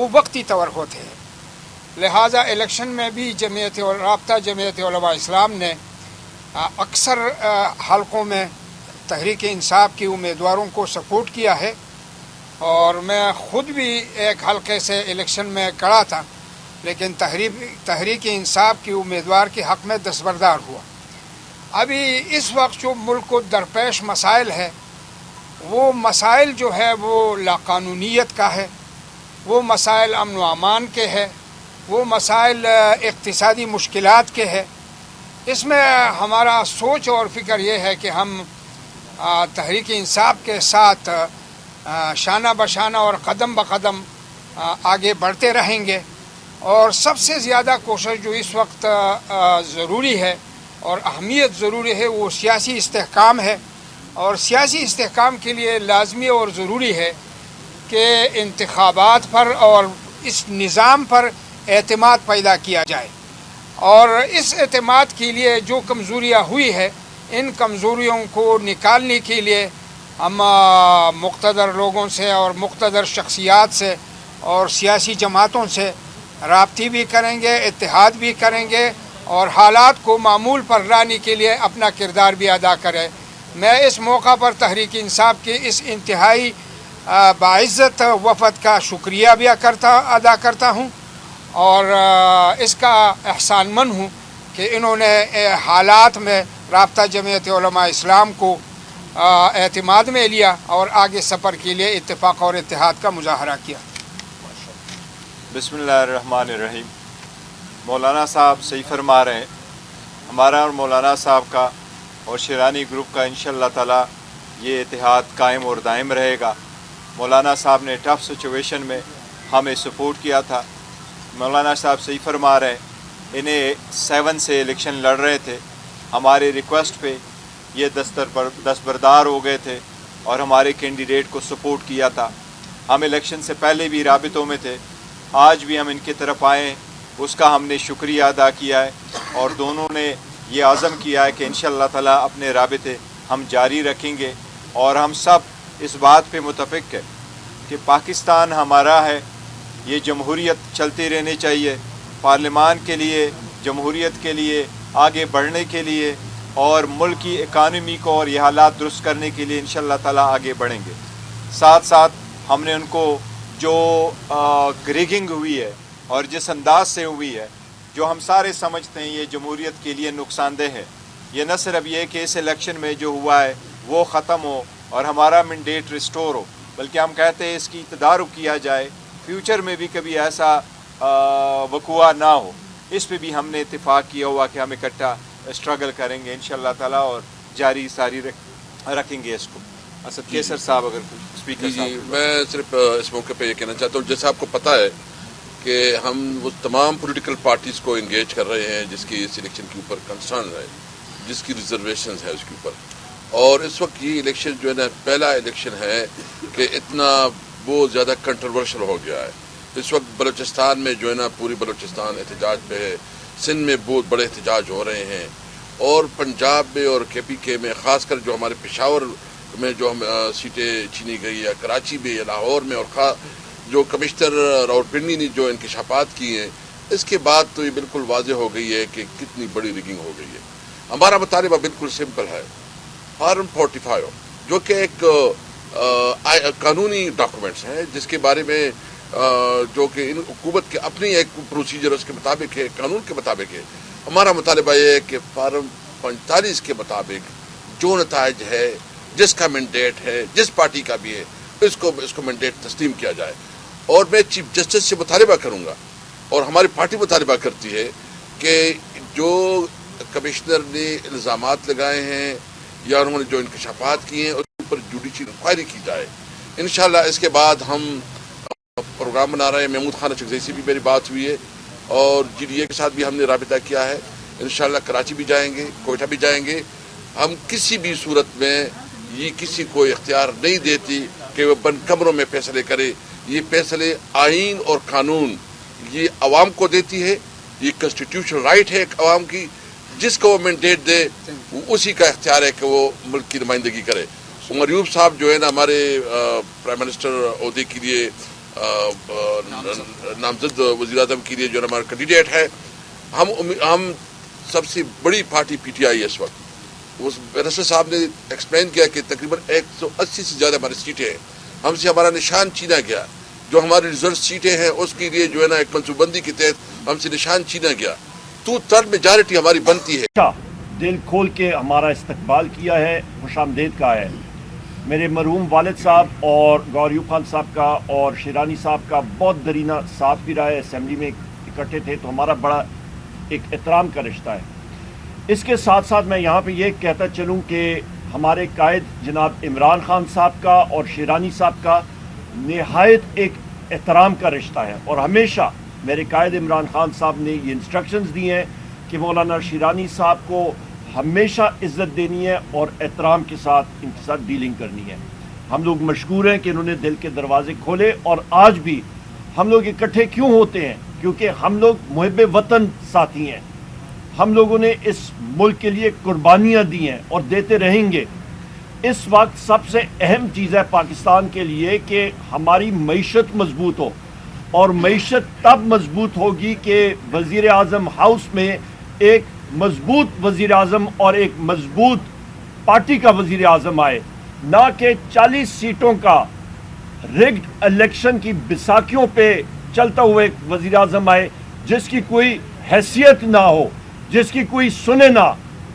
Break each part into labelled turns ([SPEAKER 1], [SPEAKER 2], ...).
[SPEAKER 1] وہ وقتی طور ہوتے ہیں، لہٰذا الیکشن میں بھی رابطہ جمعیت علماء اسلام نے اکثر حلقوں میں تحریک انصاف کی امیدواروں کو سپورٹ کیا ہے، اور میں خود بھی ایک حلقے سے الیکشن میں کڑا تھا، لیکن تحریک انصاف کی امیدوار کے حق میں دستبردار ہوا۔ ابھی اس وقت جو ملک کو درپیش مسائل ہے، وہ مسائل جو ہے وہ لاقانونیت کا ہے، وہ مسائل امن و امان کے ہے، وہ مسائل اقتصادی مشکلات کے ہے۔ اس میں ہمارا سوچ اور فکر یہ ہے کہ ہم تحریک انصاف کے ساتھ شانہ بشانہ اور قدم بقدم آگے بڑھتے رہیں گے، اور سب سے زیادہ کوشش جو اس وقت ضروری ہے اور اہمیت ضروری ہے وہ سیاسی استحکام ہے، اور سیاسی استحکام کے لیے لازمی اور ضروری ہے کہ انتخابات پر اور اس نظام پر اعتماد پیدا کیا جائے، اور اس اعتماد کے لیے جو کمزوریاں ہوئی ہے ان کمزوریوں کو نکالنے کے لیے ہم مقتدر لوگوں سے اور مقتدر شخصیات سے اور سیاسی جماعتوں سے رابطے بھی کریں گے، اتحاد بھی کریں گے، اور حالات کو معمول پر لانے کے لیے اپنا کردار بھی ادا کریں۔ میں اس موقع پر تحریک انصاف کے اس انتہائی باعزت وفد کا شکریہ بھی ادا کرتا ہوں، اور اس کا احسان مند ہوں کہ انہوں نے حالات میں رابطہ جمعیت علماء اسلام کو اعتماد میں لیا اور آگے سفر کے لیے اتفاق اور اتحاد کا مظاہرہ کیا۔
[SPEAKER 2] بسم اللہ الرحمن الرحیم۔ مولانا صاحب صحیح فرما رہے ہیں، ہمارا اور مولانا صاحب کا اور شیرانی گروپ کا انشاءاللہ تعالی یہ اتحاد قائم اور دائم رہے گا۔ مولانا صاحب نے ٹف سچویشن میں ہمیں سپورٹ کیا تھا۔ مولانا صاحب صحیح فرما رہے ہیں، انہیں 7 سے الیکشن لڑ رہے تھے، ہمارے ریکویسٹ پہ یہ دستبردار ہو گئے تھے اور ہمارے کینڈیڈیٹ کو سپورٹ کیا تھا۔ ہم الیکشن سے پہلے بھی رابطوں میں تھے، آج بھی ہم ان کی طرف آئے، اس کا ہم نے شکریہ ادا کیا ہے، اور دونوں نے یہ عزم کیا ہے کہ انشاءاللہ تعالی اپنے رابطے ہم جاری رکھیں گے، اور ہم سب اس بات پہ متفق ہے کہ پاکستان ہمارا ہے، یہ جمہوریت چلتی رہنی چاہیے، پارلیمان کے لیے، جمہوریت کے لیے آگے بڑھنے کے لیے اور ملک کی اکانومی کو اور یہ حالات درست کرنے کے لیے انشاءاللہ تعالی آگے بڑھیں گے۔ ساتھ ساتھ ہم نے ان کو جو گریگنگ ہوئی ہے اور جس انداز سے ہوئی ہے، جو ہم سارے سمجھتے ہیں یہ جمہوریت کے لیے نقصان دہ ہے، یہ نہ صرف یہ کہ اس الیکشن میں جو ہوا ہے وہ ختم ہو اور ہمارا مینڈیٹ ریسٹور ہو، بلکہ ہم کہتے ہیں اس کی تدارک کیا جائے، فیوچر میں بھی کبھی ایسا وقوع نہ ہو۔ اس پہ بھی ہم نے اتفاق کیا ہوا کہ ہم اکٹھا اسٹرگل کریں گے انشاءاللہ تعالی اور جاری ساری رکھیں گے اس کو۔ اسد کیسر صاحب اگر اسپیکر
[SPEAKER 3] جی میں صرف اس موقع پہ یہ کہنا چاہتا ہوں، جیسا آپ کو پتہ ہے کہ ہم وہ تمام پولیٹیکل پارٹیز کو انگیج کر رہے ہیں جس کی اس الیکشن کے اوپر کنسرن ہے، جس کی ریزرویشنز ہے اس کے اوپر، اور اس وقت یہ الیکشن جو ہے نا پہلا الیکشن ہے کہ اتنا بہت زیادہ کنٹروورشل ہو گیا ہے۔ اس وقت بلوچستان میں جو ہے نا پوری بلوچستان احتجاج پہ ہے، سندھ میں بہت بڑے احتجاج ہو رہے ہیں، اور پنجاب میں اور KPK میں خاص کر جو ہمارے پشاور میں جو ہم سیٹیں چھینی گئی ہے، کراچی میں یا لاہور میں، اور جو کمشنر راولپنڈی نے جو انکشافات کیے ہیں، اس کے بعد تو یہ بالکل واضح ہو گئی ہے کہ کتنی بڑی ریگنگ ہو گئی ہے۔ ہمارا مطالبہ بالکل سمپل ہے، فارم 45 جو کہ ایک قانونی ڈاکومنٹس ہیں جس کے بارے میں جو کہ ان حکومت کے اپنی ایک پروسیجر اس کے مطابق ہے، قانون کے مطابق ہے۔ ہمارا مطالبہ یہ ہے کہ فارم 45 کے مطابق جو نتائج ہے، جس کا مینڈیٹ ہے، جس پارٹی کا بھی ہے، اس کو مینڈیٹ تسلیم کیا جائے۔ اور میں چیف جسٹس سے مطالبہ کروں گا، اور ہماری پارٹی مطالبہ کرتی ہے کہ جو کمشنر نے الزامات لگائے ہیں یا انہوں نے جو انکشافات کیے ہیں اس پر جوڈیشل انکوائری کی جائے۔ انشاءاللہ اس کے بعد ہم پروگرام بنا رہے ہیں، محمود خان اچکزئی سے بھی میری بات ہوئی ہے، اور GDA کے ساتھ بھی ہم نے رابطہ کیا ہے۔ انشاءاللہ کراچی بھی جائیں گے، کوئٹہ بھی جائیں گے۔ ہم کسی بھی صورت میں یہ کسی کو اختیار نہیں دیتی کہ وہ بند کمروں میں فیصلے کرے۔ یہ فیصلے آئین اور قانون یہ عوام کو دیتی ہے، یہ کنسٹیٹیوشنل رائٹ ہے ایک عوام کی، جس کو وہ مینڈیٹ دے وہ اسی کا اختیار ہے کہ وہ ملک کی نمائندگی کرے۔ عمر ایوب صاحب جو ہے نا ہمارے پرائم منسٹر عہدے کے لیے نامزد وزیر اعظم کے لیے جو ہمارا کینڈیڈیٹ ہے. ہم سب سے بڑی پارٹی پی ٹی آئی ہے اس وقت. بیرسٹر صاحب نے ایکسپلین کیا کہ تقریباً 180 سے زیادہ ہماری سیٹیں ہیں. ہم سے ہمارا نشان چھینا گیا. جو ہماری ریزرو سیٹیں ہیں اس کے لیے جو ہے نا ایک منصوبہ بندی کے تحت ہم سے نشان چھینا گیا. 2/3 میجارٹی ہماری بنتی ہے.
[SPEAKER 4] دل کھول کے ہمارا استقبال کیا ہے، خوش آمدید کہا ہے. میرے مرحوم والد صاحب اور گور ایوب خان صاحب کا اور شیرانی صاحب کا بہت درینہ ساتھ بھی رہا ہے. اسمبلی میں اکٹھے تھے تو ہمارا بڑا ایک احترام کا رشتہ ہے. اس کے ساتھ ساتھ میں یہاں پہ یہ کہتا چلوں کہ ہمارے قائد جناب عمران خان صاحب کا اور شیرانی صاحب کا نہایت ایک احترام کا رشتہ ہے. اور ہمیشہ میرے قائد عمران خان صاحب نے یہ انسٹرکشنز دی ہیں کہ مولانا شیرانی صاحب کو ہمیشہ عزت دینی ہے اور احترام کے ساتھ ان کے ساتھ ڈیلنگ کرنی ہے. ہم لوگ مشکور ہیں کہ انہوں نے دل کے دروازے کھولے. اور آج بھی ہم لوگ اکٹھے کیوں ہوتے ہیں؟ کیونکہ ہم لوگ محب وطن ساتھی ہیں. ہم لوگوں نے اس ملک کے لیے قربانیاں دی ہیں اور دیتے رہیں گے. اس وقت سب سے اہم چیز ہے پاکستان کے لیے کہ ہماری معیشت مضبوط ہو. اور معیشت تب مضبوط ہوگی کہ وزیر اعظم ہاؤس میں ایک مضبوط وزیر اعظم اور ایک مضبوط پارٹی کا وزیر اعظم آئے، نہ کہ 40 سیٹوں کا ریگڈ الیکشن کی بیساکھیوں پہ چلتا ہوا ایک وزیر اعظم آئے جس کی کوئی حیثیت نہ ہو، جس کی کوئی سنے نہ،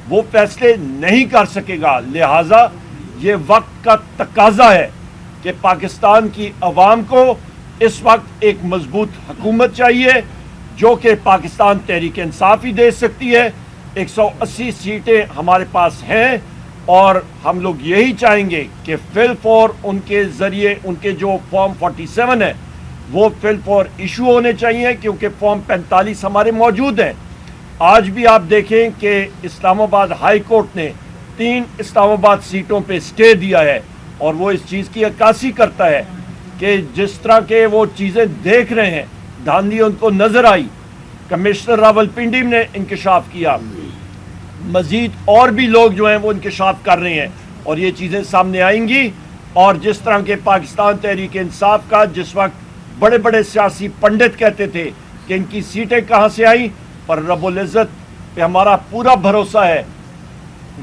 [SPEAKER 4] وہ فیصلے نہیں کر سکے گا. لہٰذا یہ وقت کا تقاضا ہے کہ پاکستان کی عوام کو اس وقت ایک مضبوط حکومت چاہیے جو کہ پاکستان تحریک انصاف ہی دے سکتی ہے. 180 سیٹیں ہمارے پاس ہیں اور ہم لوگ یہی چاہیں گے کہ فل فور ان کے ذریعے ان کے جو فارم 47 ہے وہ فل فور ایشو ہونے چاہیے، کیونکہ فارم 45 ہمارے موجود ہیں. آج بھی آپ دیکھیں کہ اسلام آباد ہائی کورٹ نے 3 اسلام آباد سیٹوں پہ اسٹے دیا ہے اور وہ اس چیز کی عکاسی کرتا ہے کہ جس طرح کے وہ چیزیں دیکھ رہے ہیں دھاندلی ان کو نظر آئی. کمشنر راولپنڈی نے انکشاف کیا، مزید اور بھی لوگ جو ہیں وہ انکشاف کر رہے ہیں اور یہ چیزیں سامنے آئیں گی. اور جس طرح کے پاکستان تحریک انصاف کا جس وقت بڑے بڑے سیاسی پنڈت کہتے تھے کہ ان کی سیٹیں کہاں سے آئیں، پر رب العزت پہ ہمارا پورا بھروسہ ہے.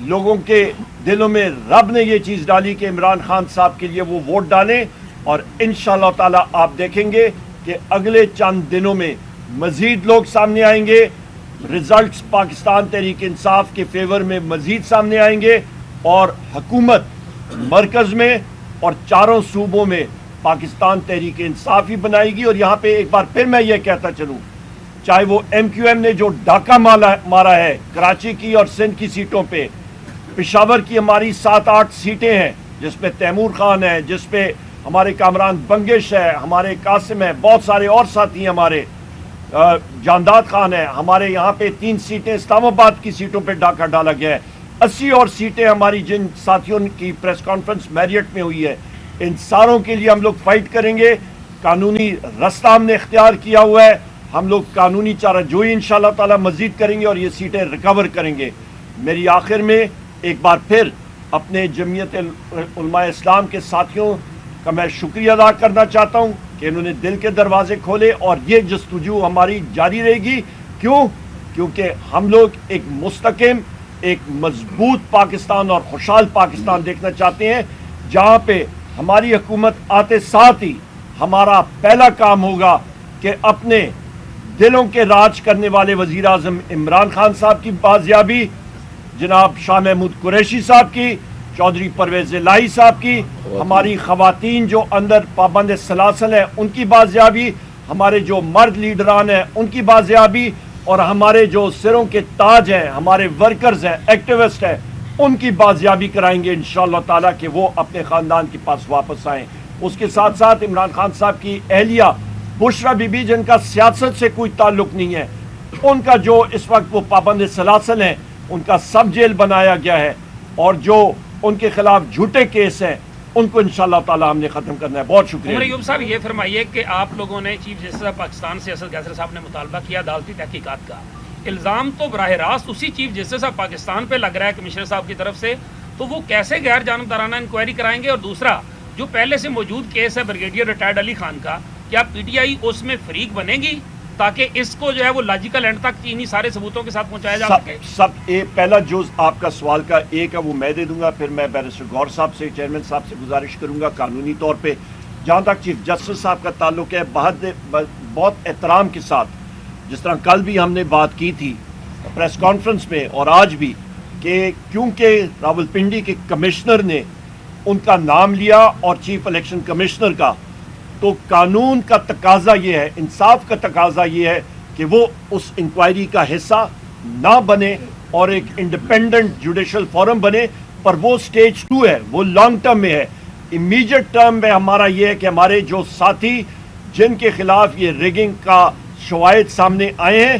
[SPEAKER 4] لوگوں کے دلوں میں رب نے یہ چیز ڈالی کہ عمران خان صاحب کے لیے وہ ووٹ ڈالیں اور انشاءاللہ تعالی آپ دیکھیں گے کہ اگلے چند دنوں میں مزید لوگ سامنے آئیں گے. رزلٹس پاکستان تحریک انصاف کے فیور میں مزید سامنے آئیں گے اور حکومت مرکز میں اور چاروں صوبوں میں پاکستان تحریک انصاف ہی بنائے گی. اور یہاں پہ ایک بار پھر میں یہ کہتا چلوں، چاہے وہ ایم کیو ایم نے جو ڈاکہ مارا ہے کراچی کی اور سندھ کی سیٹوں پہ، پشاور کی ہماری 7-8 سیٹیں ہیں جس پہ تیمور خان ہے، جس پہ ہمارے کامران بنگش ہے، ہمارے قاسم ہے، بہت سارے اور ساتھی ہیں ہمارے، جانداد خان ہے. ہمارے یہاں پہ 3 سیٹیں اسلام آباد کی سیٹوں پہ ڈاکہ ڈالا گیا ہے. 80 اور سیٹیں ہماری جن ساتھیوں کی پریس کانفرنس میریٹ میں ہوئی ہے، ان ساروں کے لیے ہم لوگ فائٹ کریں گے. قانونی رستہ ہم نے اختیار کیا ہوا ہے. ہم لوگ قانونی چارہ جوئی انشاءاللہ تعالی مزید کریں گے اور یہ سیٹیں ریکور کریں گے. میری آخر میں ایک بار پھر اپنے جمعیت علماء اسلام کے ساتھیوں کا میں شکریہ ادا کرنا چاہتا ہوں کہ انہوں نے دل کے دروازے کھولے اور یہ جستجو ہماری جاری رہے گی. کیوں؟ کیونکہ ہم لوگ ایک مستحکم، ایک مضبوط پاکستان اور خوشحال پاکستان دیکھنا چاہتے ہیں جہاں پہ ہماری حکومت آتے ساتھ ہی ہمارا پہلا کام ہوگا کہ اپنے دلوں کے راج کرنے والے وزیر اعظم عمران خان صاحب کی بازیابی، جناب شاہ محمود قریشی صاحب کی، چودھری پرویز الہی صاحب کی، ہماری خواتین جو اندر پابند سلاسل ہیں ان کی بازیابی، ہمارے جو مرد لیڈران ہیں ان کی بازیابی، اور ہمارے جو سروں کے تاج ہیں، ہمارے ورکرز ہیں، ایکٹیوسٹ ہیں، ان کی بازیابی کرائیں گے انشاءاللہ تعالیٰ کہ وہ اپنے خاندان کے پاس واپس آئیں. اس کے ساتھ ساتھ عمران خان صاحب کی اہلیہ بشرا بی بی جن کا سیاست سے کوئی تعلق نہیں ہے، ان کا جو اس وقت وہ پابند سلاسل ہیں ان کا سب جیل بنایا گیا ہے اور جو ان کے خلاف جھوٹے کیس ہیں ان کو انشاءاللہ تعالی ہم نے ختم کرنا ہے. بہت شکریہ.
[SPEAKER 5] عمر ایوب صاحب یہ فرمائیے کہ آپ لوگوں نے چیف جسٹس آف پاکستان سے اسد قیصر صاحب نے مطالبہ کیا عدالتی تحقیقات کا، الزام تو براہ راست اسی چیف جسٹس آف پاکستان پہ لگ رہا ہے کمشنر صاحب کی طرف سے، تو وہ کیسے غیر جانبدارانہ انکوائری کرائیں گے؟ اور دوسرا جو پہلے سے موجود کیس ہے بریگیڈیئر ریٹائرڈ علی خان کا، کیا پی ٹی آئی اس میں فریق بنے گی تاکہ اس کو جو ہے وہ لاجیکل اینڈ تک انہی سارے ثبوتوں کے ساتھ پہنچایا جا سکے؟
[SPEAKER 4] پہلا جز آپ کا سوال کا ایک ہے وہ میں دے دوں گا، پھر میں بیرسٹر غور صاحب سے، چیئرمین صاحب سے گزارش کروں گا قانونی طور پہ جہاں تک چیف جسٹس صاحب کا تعلق ہے بہت احترام کے ساتھ، جس طرح کل بھی ہم نے بات کی تھی پریس کانفرنس میں اور آج بھی، کہ کیونکہ راولپنڈی کے کمشنر نے ان کا نام لیا اور چیف الیکشن کمشنر کا، تو قانون کا تقاضا یہ ہے، انصاف کا تقاضا یہ ہے کہ وہ اس انکوائری کا حصہ نہ بنے اور ایک انڈیپینڈنٹ جوڈیشل فورم بنے، پر وہ سٹیج 2 ہے، وہ لانگ ٹرم میں ہے۔ امیجیٹ ٹرم میں ہمارا یہ ہے کہ ہمارے جو ساتھی جن کے خلاف یہ ریگنگ کا شواہد سامنے آئے ہیں،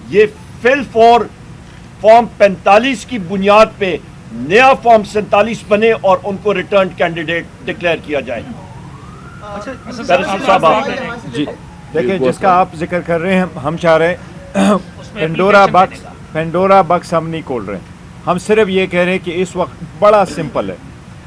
[SPEAKER 4] یہ فل فارم 45 کی بنیاد پہ نیا فارم 47 بنے اور ان کو ریٹرنڈ کینڈیڈیٹ ڈکلیئر کیا جائے۔
[SPEAKER 6] جی دیکھیں، جس کا آپ ذکر کر رہے ہیں، ہم چاہ رہے ہیں پینڈورا بکس ہم نہیں کھول رہے ہیں، ہم صرف یہ کہہ رہے ہیں کہ اس وقت بڑا سمپل ہے،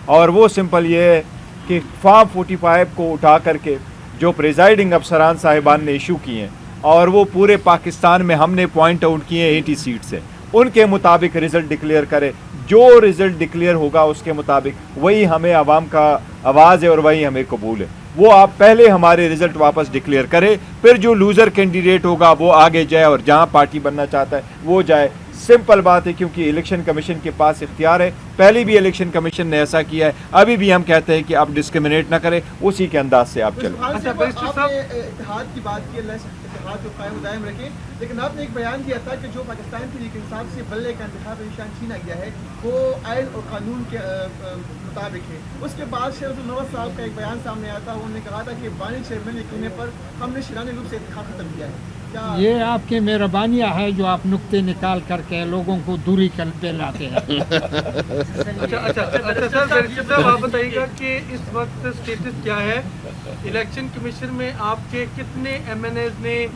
[SPEAKER 6] اور وہ سمپل یہ ہے کہ فارم 45 کو اٹھا کر کے جو پریزائڈنگ افسران صاحبان نے ایشو کیے ہیں اور وہ پورے پاکستان میں ہم نے پوائنٹ آؤٹ کیے ہیں 80 سیٹ سے، ان کے مطابق رزلٹ ڈکلیئر کرے، جو رزلٹ ڈکلیئر ہوگا اس کے مطابق وہی ہمیں عوام کا آواز ہے اور وہی ہمیں قبول ہے۔ وہ آپ پہلے ہمارے رزلٹ واپس ڈکلیئر کرے، پھر جو لوزر کینڈیڈیٹ ہوگا وہ آگے جائے اور جہاں پارٹی بننا چاہتا ہے وہ جائے۔ سمپل بات ہے، کیونکہ الیکشن کمیشن کے پاس اختیار ہے، پہلے بھی الیکشن کمیشن نے ایسا کیا ہے، ابھی بھی ہم کہتے ہیں کہ آپ ڈسکریمنیٹ نہ کریں، اسی کے انداز سے آپ چلیں۔
[SPEAKER 7] اتحاد کی بات کی، اللہ اتحاد کو قائم دائم رکھے، لیکن آپ نے ایک بیان دیا تھا کہ جو پاکستان تحریک انصاف سے بلے کا انتخاب نشان چھینا گیا ہے وہ آئین اور قانون کے مطابق ہے۔ اس کے بعد شریف النور صاحب کا ایک بیان سامنے آیا تھا، انہوں نے کہا تھا کہ بانی چیئرمین کے کہنے پر ہم نے شیرانی گروپ سے انتخاب ختم کیا ہے۔
[SPEAKER 8] یہ آپ کی مہربانیاں ہے جو آپ نقطے نکال کر کے لوگوں کو دوری کر پہ لاتے ہیں۔
[SPEAKER 9] اچھا سر، آپ بتائیے گا کہ اس وقت اسٹیٹس کیا ہے؟ الیکشن کمیشن میں آپ کے کتنے ایم این ایز نے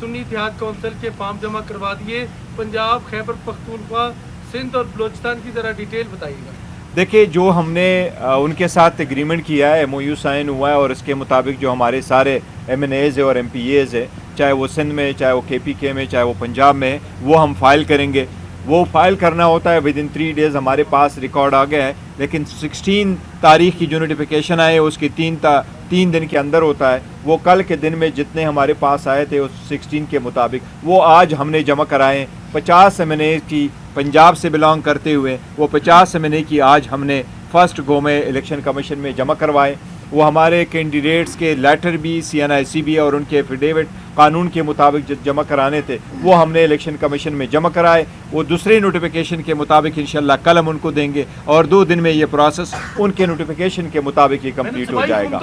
[SPEAKER 9] سنی اتحاد کونسل کے فارم جمع کروا دیے؟ پنجاب، خیبر پختونخوا، سندھ اور بلوچستان کی ذرا ڈیٹیل بتائیے گا۔
[SPEAKER 6] دیکھیے، جو ہم نے ان کے ساتھ ایگریمنٹ کیا ہے، ایم او یو سائن ہوا ہے، اور اس کے مطابق جو ہمارے سارے ایم این ایز اور ایم پی ایز ہے، چاہے وہ سندھ میں، چاہے وہ کے پی کے میں، چاہے وہ پنجاب میں ہے، وہ ہم فائل کریں گے۔ وہ فائل کرنا ہوتا ہے ودن 3 days، ہمارے پاس ریکارڈ آ گیا ہے، لیکن 16 تاریخ کی جو نوٹیفیکیشن آئے اس کی 3 دن کے اندر ہوتا ہے۔ وہ کل کے دن میں جتنے ہمارے پاس آئے تھے اس 16 کے مطابق وہ آج ہم نے جمع کرائے۔ 50 ایم این اے کی پنجاب سے بلانگ کرتے ہوئے وہ 50 ایم این اے کی آج ہم نے فرسٹ گو میں الیکشن کمیشن میں جمع کروائے۔ وہ ہمارے کینڈیڈیٹس کے لیٹر بھی CNIC بھی اور ان کے ایفیڈیوٹ قانون کے مطابق جمع کرانے تھے وہ ہم نے الیکشن کمیشن میں جمع کرائے۔ وہ دوسرے نوٹیفیکیشن کے مطابق انشاءاللہ کل ہم ان کو دیں گے، اور 2 دن میں یہ پروسیس ان کے نوٹیفیکیشن کے مطابق یہ کمپلیٹ ہو جائے گا۔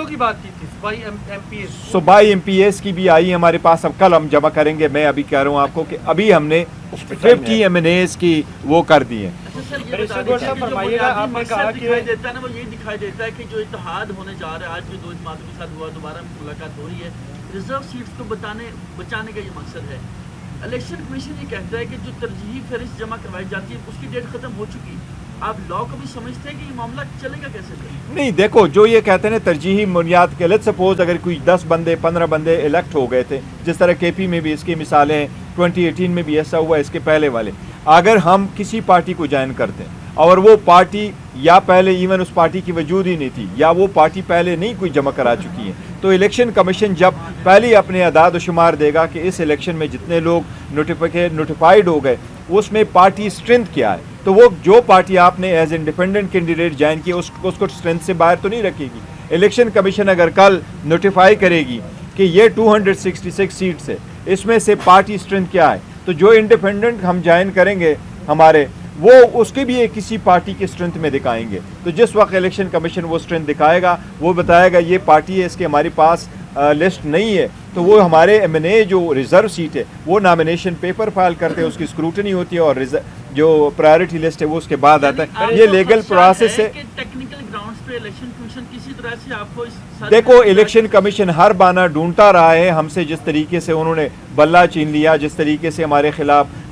[SPEAKER 6] صوبائی ایم پی ایس کی بھی آئی ہمارے پاس، اب کل ہم جمع کریں گے۔ میں ابھی کہہ رہا ہوں آپ کو کہ ابھی ہم نے 50 ایم این ایز کی وہ کر دی ہیں۔
[SPEAKER 10] یہ دکھائی دیتا ہے کہ جو اتحاد ہونے جا رہا ہے، آج بھی 2 جماعتوں کے ساتھ ہوا، دوبارہ ملاقات ہو رہی ہے، ریزرو سیٹس کو بچانے کا یہ مقصد ہے۔ الیکشن کمیشن یہ کہتا ہے کہ جو ترجیحی فہرست جمع کروائی جاتی ہے اس کی ڈیٹ ختم ہو چکی ہے۔ آپ لا کو بھی سمجھتے ہیں کہ یہ معاملہ چلے گا کیسے؟
[SPEAKER 6] نہیں، دیکھو، جو یہ کہتے ہیں نا ترجیحی بنیاد کے، لیٹس سپوز اگر کوئی 10 بندے 15 بندے الیکٹ ہو گئے تھے، جس طرح کے پی میں بھی اس کی مثالیں ہیں، 2018 میں بھی ایسا ہوا، اس کے پہلے والے، اگر ہم کسی پارٹی کو جوائن کرتے ہیں اور وہ پارٹی یا پہلے ایون اس پارٹی کی وجود ہی نہیں تھی، یا وہ پارٹی پہلے نہیں کوئی جمع کرا چکی ہے، تو الیکشن کمیشن جب پہلے اپنے اعداد و شمار دے گا کہ اس الیکشن میں جتنے لوگ نوٹیفائیڈ ہو گئے اس میں پارٹی اسٹرینتھ کیا ہے، تو وہ جو پارٹی آپ نے ایز انڈیپینڈنٹ کینڈیڈیٹ جوائن کی اس کو اسٹرینتھ سے باہر تو نہیں رکھے گی۔ الیکشن کمیشن اگر کل نوٹیفائی کرے گی کہ یہ 266 سیٹس ہے، اس میں سے پارٹی اسٹرینتھ کیا ہے، تو جو انڈیپینڈنٹ ہم جوائن کریں گے ہمارے، وہ اس کے بھی ایک کسی پارٹی کے اسٹرینتھ میں دکھائیں گے۔ تو جس وقت الیکشن کمیشن وہ اسٹرینتھ دکھائے گا، وہ بتائے گا یہ پارٹی ہے، اس کے ہمارے پاس لسٹ نہیں ہے، تو وہ ہمارے ایم این اے جو ریزرو سیٹ ہے وہ نامینیشن پیپر فائل کرتے ہیں، اس کی اسکروٹنی ہوتی ہے، اور جو پرائیورٹی لسٹ ہے وہ اس کے بعد آتا ہے۔ یہ لیگل پروسیس ہے۔ دیکھو، الیکشن کمیشن ہر بہانہ ڈھونڈتا رہا ہے ہم سے، جس طریقے سے انہوں نے بلہ چھین لیا، جس طریقے سے ہمارے خلاف